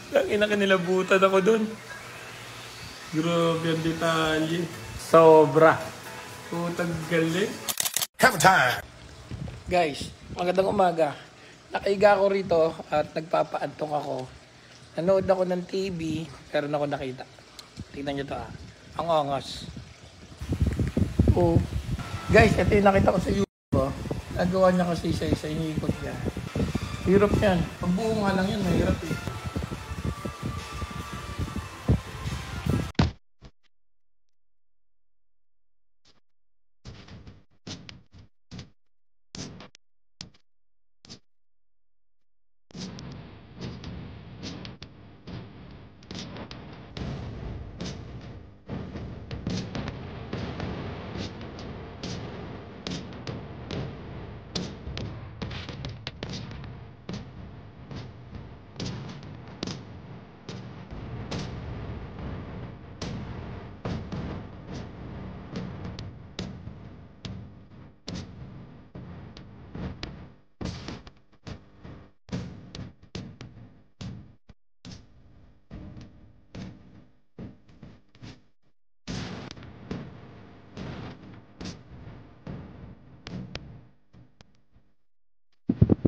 Tangina, kinilabutan ako doon. Grabe ang detalye. Sobra. Putang galing. Have a time. Guys, magandang umaga. Nakaiga ako rito at nagpapaantong ako. Nanood ako ng TV, pero ako nakita. Tingnan nyo to Ang ongos. Oh. Guys, ito yung nakita ko sa YouTube. Nagawa niya kasi isa-isa, iniikot niya. Hirap yan. Pag buo nga lang yan, mahirap eh.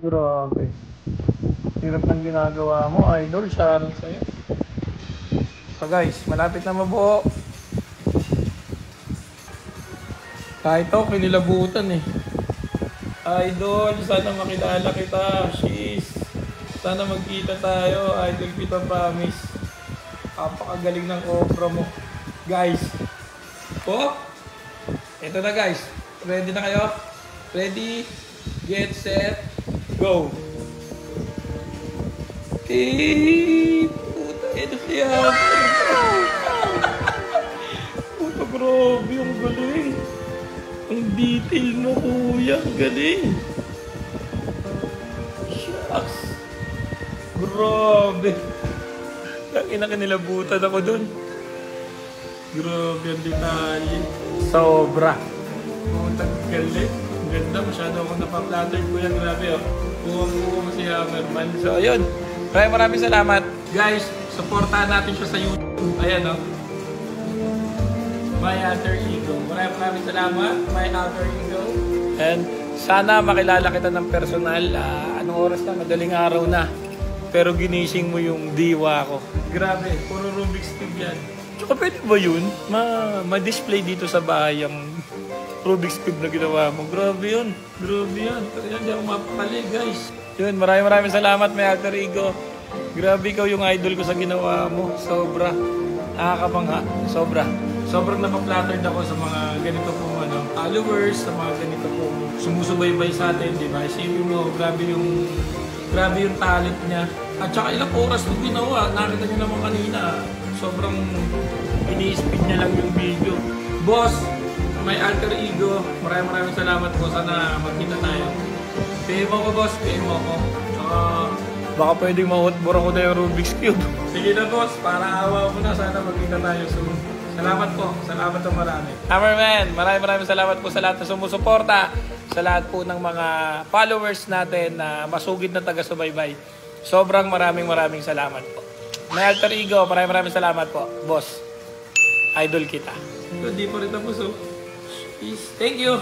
Grabe. Hirap ng ginagawa mo, idol. Shoutout sa'yo. So guys, malapit na mabuo. Kahit ako, kinilabutan eh. Idol, sana makilala kita. Sheesh. Sana magkita tayo. Idol kita, promise. Kapakagaling ng obra mo. Guys. Oh! Ito na guys. Ready na kayo? Ready? Get set. Go! Puta, ito siya! Puta, grabe, ang galing! Ang detail mo, kuya, ang galing! Shucks! Grabe! Tangina, kinilabutan ako dun. Grabe ang detalye. Sobra! Puta, galing! Ganda, masyado ako napaplatter ko yan. Grabe buwang-buwang si Hammerman. So ayun, maraming salamat. Guys, supportahan natin siya sa YouTube. Ayan My Alter Ego. Maraming salamat, My Alter Ego. And sana makilala kita ng personal. Anong oras na? Madaling araw na. Pero ginising mo yung diwa ko. Grabe, puro Rubik's Cube yan. Tsaka pwede ba yun? Ma-display dito sa bahay ang Rubik's Cube na ginawa mo. Grabe yun. Grabe yan. Kaya hindi ako mapakali, guys. Yun, maraming salamat, My Alter Ego. Grabe, ikaw yung idol ko sa ginawa mo. Sobra. Nakakabangha. Sobra. Sobrang napaplattered ako sa mga ganito pong followers, sa mga ganito pong sumusubaybay sa atin, di ba? Isipin mo, grabe yung talent niya. At saka ilang oras nung ginawa. Nakita niyo naman kanina. Sobrang ini-speed niya lang yung video. Boss, My Alter Ego, maraming salamat po. Sana magkita tayo. PM ako, boss. PM ako. Tsaka, baka pwedeng mahutbor ako na yung Rubik's Cube. Sige na, boss. Para awa mo na. Sana magkita tayo soon. Salamat po. Salamat po marami. Hammerman, maraming salamat po sa lahat na sumusuporta. Sa lahat po ng mga followers natin na masugid na taga-subaybay. Sobrang maraming salamat po. My Alter Ego, maraming salamat po. Boss, idol kita. Hindi pa rin tapos, Thank you.